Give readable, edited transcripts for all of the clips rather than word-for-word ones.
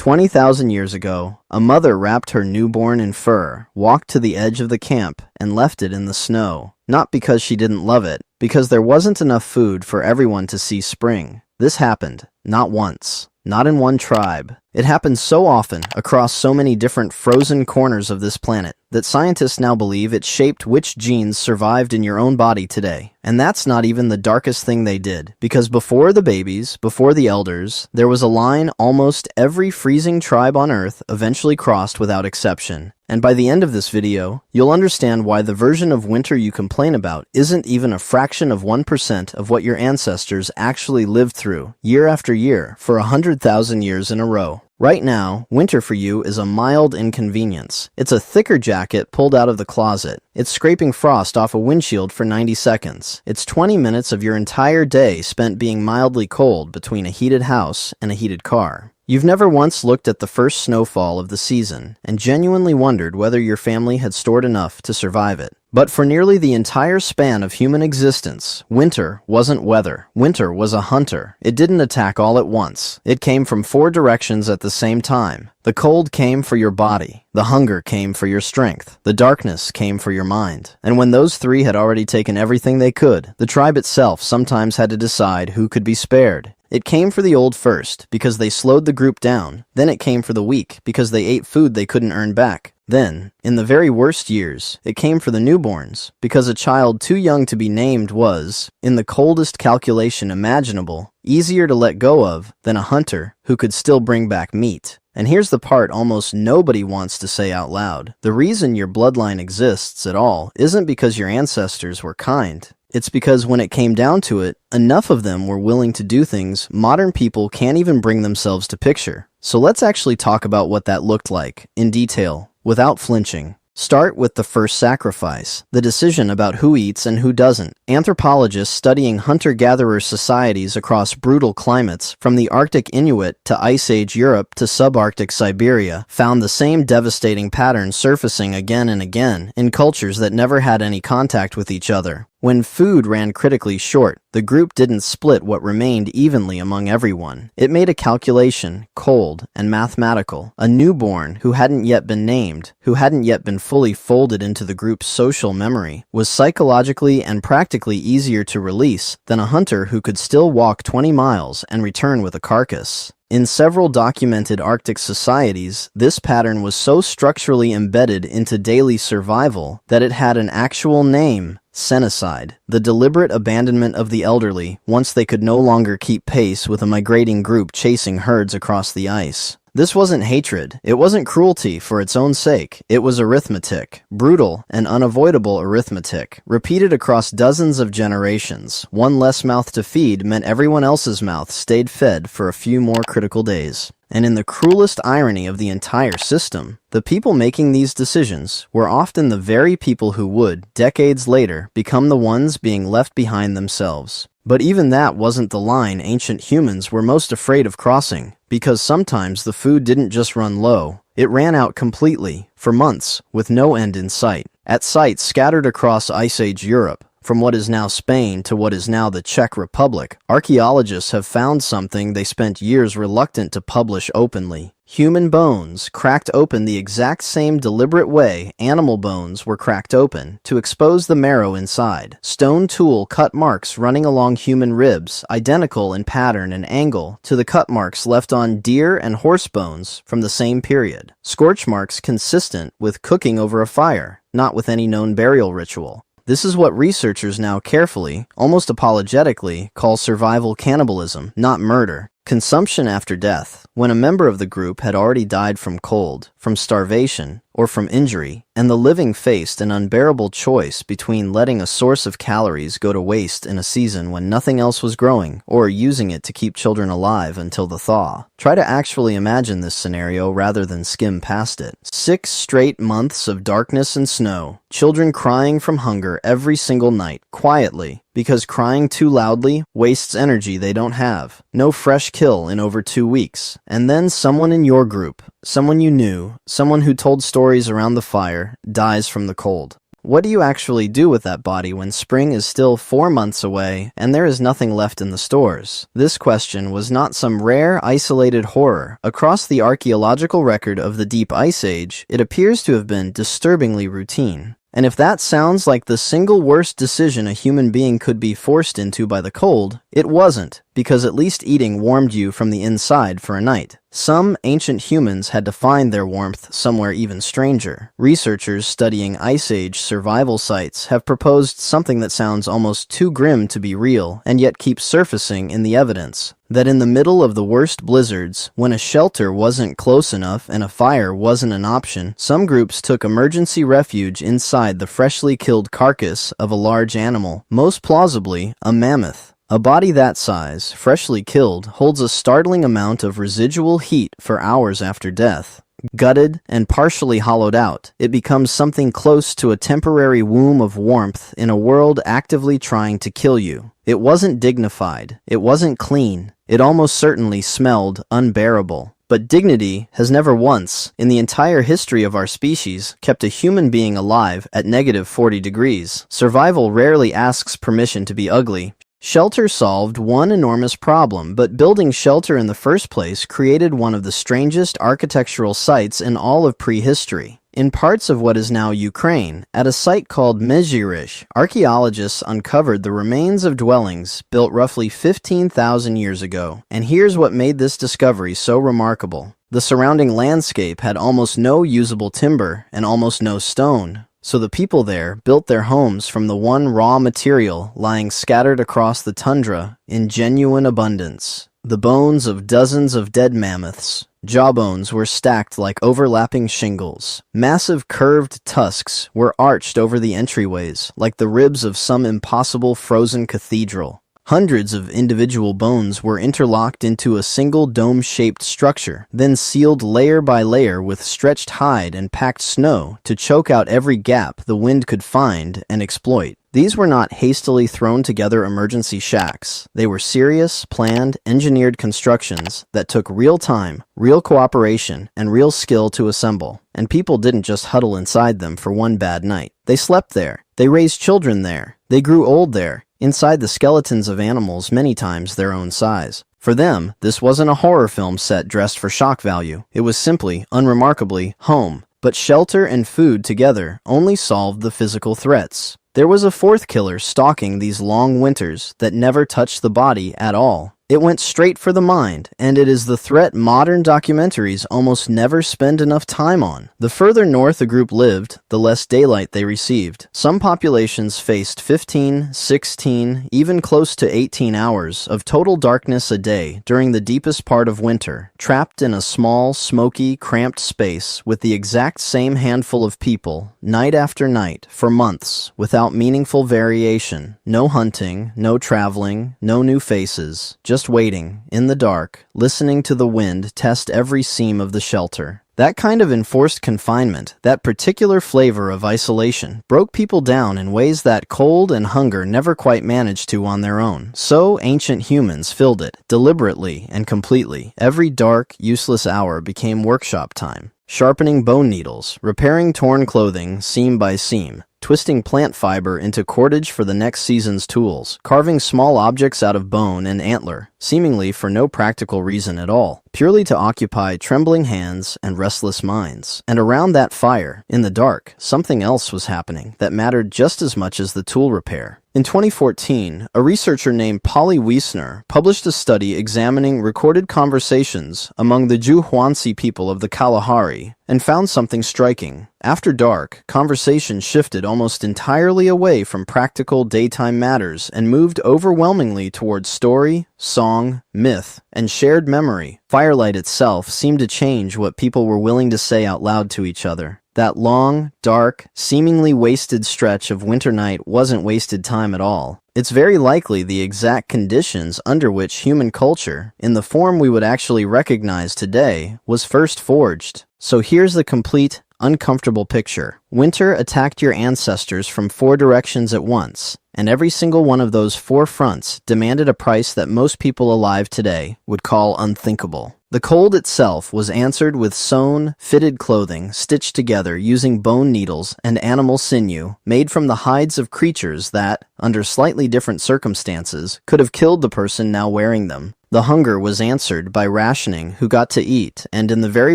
20,000 years ago, a mother wrapped her newborn in fur, walked to the edge of the camp, and left it in the snow. Not because she didn't love it, because there wasn't enough food for everyone to see spring. This happened, not once, not in one tribe. It happened so often, across so many different frozen corners of this planet, that scientists now believe it shaped which genes survived in your own body today. And that's not even the darkest thing they did, because before the babies, before the elders, there was a line almost every freezing tribe on Earth eventually crossed without exception. And by the end of this video, you'll understand why the version of winter you complain about isn't even a fraction of 1% of what your ancestors actually lived through, year after year, for 100,000 years in a row. Right now, winter for you is a mild inconvenience. It's a thicker jacket pulled out of the closet. It's scraping frost off a windshield for 90 seconds. It's 20 minutes of your entire day spent being mildly cold between a heated house and a heated car. You've never once looked at the first snowfall of the season and genuinely wondered whether your family had stored enough to survive it. But for nearly the entire span of human existence, winter wasn't weather. Winter was a hunter. It didn't attack all at once. It came from 4 directions at the same time. The cold came for your body. The hunger came for your strength. The darkness came for your mind. And when those 3 had already taken everything they could, the tribe itself sometimes had to decide who could be spared. It came for the old first, because they slowed the group down. Then it came for the weak, because they ate food they couldn't earn back. Then, in the very worst years, it came for the newborns, because a child too young to be named was, in the coldest calculation imaginable, easier to let go of than a hunter who could still bring back meat. And here's the part almost nobody wants to say out loud. The reason your bloodline exists at all isn't because your ancestors were kind. It's because when it came down to it, enough of them were willing to do things modern people can't even bring themselves to picture. So let's actually talk about what that looked like, in detail, without flinching. Start with the first sacrifice, the decision about who eats and who doesn't. Anthropologists studying hunter-gatherer societies across brutal climates, from the Arctic Inuit to Ice Age Europe to subarctic Siberia, found the same devastating pattern surfacing again and again in cultures that never had any contact with each other. When food ran critically short, the group didn't split what remained evenly among everyone. It made a calculation, cold and mathematical. A newborn who hadn't yet been named, who hadn't yet been fully folded into the group's social memory, was psychologically and practically easier to release than a hunter who could still walk 20 miles and return with a carcass. In several documented Arctic societies, this pattern was so structurally embedded into daily survival that it had an actual name: senicide, the deliberate abandonment of the elderly once they could no longer keep pace with a migrating group chasing herds across the ice. This wasn't hatred, it wasn't cruelty for its own sake, it was arithmetic, brutal and unavoidable arithmetic, repeated across dozens of generations. One less mouth to feed meant everyone else's mouth stayed fed for a few more critical days. And in the cruelest irony of the entire system, the people making these decisions were often the very people who would, decades later, become the ones being left behind themselves. But even that wasn't the line ancient humans were most afraid of crossing, because sometimes the food didn't just run low, it ran out completely, for months, with no end in sight. At sites scattered across Ice Age Europe, from what is now Spain to what is now the Czech Republic, archaeologists have found something they spent years reluctant to publish openly. Human bones cracked open the exact same deliberate way animal bones were cracked open, to expose the marrow inside. Stone tool cut marks running along human ribs, identical in pattern and angle to the cut marks left on deer and horse bones from the same period. Scorch marks consistent with cooking over a fire, not with any known burial ritual. This is what researchers now carefully, almost apologetically, call survival cannibalism, not murder. Consumption after death, when a member of the group had already died from cold, from starvation, or from injury, and the living faced an unbearable choice between letting a source of calories go to waste in a season when nothing else was growing, or using it to keep children alive until the thaw. Try to actually imagine this scenario rather than skim past it. 6 straight months of darkness and snow, children crying from hunger every single night, quietly, because crying too loudly wastes energy they don't have. No fresh kill in over 2 weeks. And then someone in your group, someone you knew, someone who told stories around the fire, dies from the cold. what do you actually do with that body when spring is still 4 months away and there is nothing left in the stores? This question was not some rare, isolated horror. Across the archaeological record of the Deep Ice Age, it appears to have been disturbingly routine. And if that sounds like the single worst decision a human being could be forced into by the cold, it wasn't, because at least eating warmed you from the inside for a night. Some ancient humans had to find their warmth somewhere even stranger. Researchers studying Ice Age survival sites have proposed something that sounds almost too grim to be real, and yet keeps surfacing in the evidence. That in the middle of the worst blizzards, when a shelter wasn't close enough and a fire wasn't an option, some groups took emergency refuge inside the freshly killed carcass of a large animal, most plausibly a mammoth. A body that size, freshly killed, holds a startling amount of residual heat for hours after death. Gutted and partially hollowed out, it becomes something close to a temporary womb of warmth in a world actively trying to kill you. It wasn't dignified. It wasn't clean. It almost certainly smelled unbearable. But dignity has never once, in the entire history of our species, kept a human being alive at -40 degrees. Survival rarely asks permission to be ugly. Shelter solved one enormous problem, but building shelter in the first place created one of the strangest architectural sites in all of prehistory. In parts of what is now Ukraine, at a site called Mezhirish, archaeologists uncovered the remains of dwellings built roughly 15,000 years ago. And here's what made this discovery so remarkable. The surrounding landscape had almost no usable timber and almost no stone. So the people there built their homes from the one raw material lying scattered across the tundra in genuine abundance. The bones of dozens of dead mammoths. Jawbones were stacked like overlapping shingles. Massive curved tusks were arched over the entryways, like the ribs of some impossible frozen cathedral. Hundreds of individual bones were interlocked into a single dome-shaped structure, then sealed layer by layer with stretched hide and packed snow to choke out every gap the wind could find and exploit. These were not hastily thrown together emergency shacks. They were serious, planned, engineered constructions that took real time, real cooperation, and real skill to assemble. And people didn't just huddle inside them for one bad night. They slept there. They raised children there. They grew old there, inside the skeletons of animals many times their own size. For them, this wasn't a horror film set dressed for shock value. It was simply, unremarkably, home. But shelter and food together only solved the physical threats. There was a fourth killer stalking these long winters that never touched the body at all. It went straight for the mind, and it is the threat modern documentaries almost never spend enough time on. The further north a group lived, the less daylight they received. Some populations faced 15, 16, even close to 18 hours of total darkness a day during the deepest part of winter, trapped in a small, smoky, cramped space with the exact same handful of people, night after night, for months, without meaningful variation. No hunting, no traveling, no new faces, just waiting, in the dark, listening to the wind test every seam of the shelter. That kind of enforced confinement, that particular flavor of isolation, broke people down in ways that cold and hunger never quite managed to on their own. So ancient humans filled it, deliberately and completely. Every dark, useless hour became workshop time. Sharpening bone needles, repairing torn clothing seam by seam, twisting plant fiber into cordage for the next season's tools, carving small objects out of bone and antler, seemingly for no practical reason at all, purely to occupy trembling hands and restless minds. And around that fire, in the dark, something else was happening that mattered just as much as the tool repair. In 2014, a researcher named Polly Wiesner published a study examining recorded conversations among the Juhuansi people of the Kalahari and found something striking. After dark, conversation shifted almost entirely away from practical daytime matters and moved overwhelmingly towards story, song, myth, and shared memory. Firelight itself seemed to change what people were willing to say out loud to each other. That long, dark, seemingly wasted stretch of winter night wasn't wasted time at all. It's very likely the exact conditions under which human culture, in the form we would actually recognize today, was first forged. So here's the complete, uncomfortable picture. Winter attacked your ancestors from 4 directions at once, and every single one of those 4 fronts demanded a price that most people alive today would call unthinkable. The cold itself was answered with sewn, fitted clothing stitched together using bone needles and animal sinew made from the hides of creatures that, under slightly different circumstances, could have killed the person now wearing them. The hunger was answered by rationing who got to eat, and in the very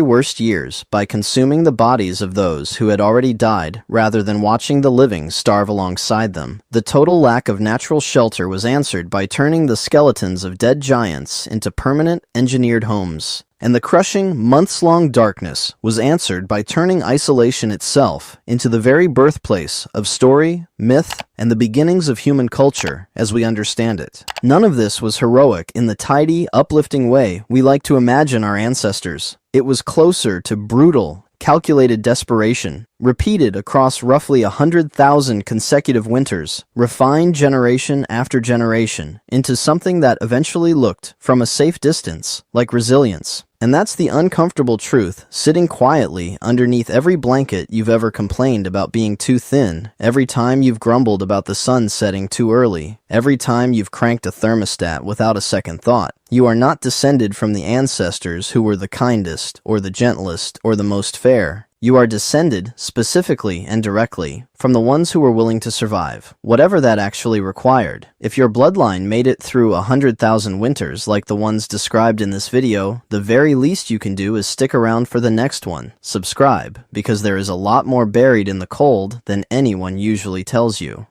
worst years, by consuming the bodies of those who had already died rather than watching the living starve alongside them. The total lack of natural shelter was answered by turning the skeletons of dead giants into permanent engineered homes. And the crushing, months-long darkness was answered by turning isolation itself into the very birthplace of story, myth, and the beginnings of human culture as we understand it. None of this was heroic in the tidy, uplifting way we like to imagine our ancestors. It was closer to brutal, calculated desperation, repeated across roughly 100,000 consecutive winters, refined generation after generation, into something that eventually looked, from a safe distance, like resilience. And that's the uncomfortable truth, sitting quietly underneath every blanket you've ever complained about being too thin, every time you've grumbled about the sun setting too early, every time you've cranked a thermostat without a second thought. You are not descended from the ancestors who were the kindest, or the gentlest, or the most fair. You are descended, specifically and directly, from the ones who were willing to survive, whatever that actually required. If your bloodline made it through 100,000 winters like the ones described in this video, the very least you can do is stick around for the next one. Subscribe, because there is a lot more buried in the cold than anyone usually tells you.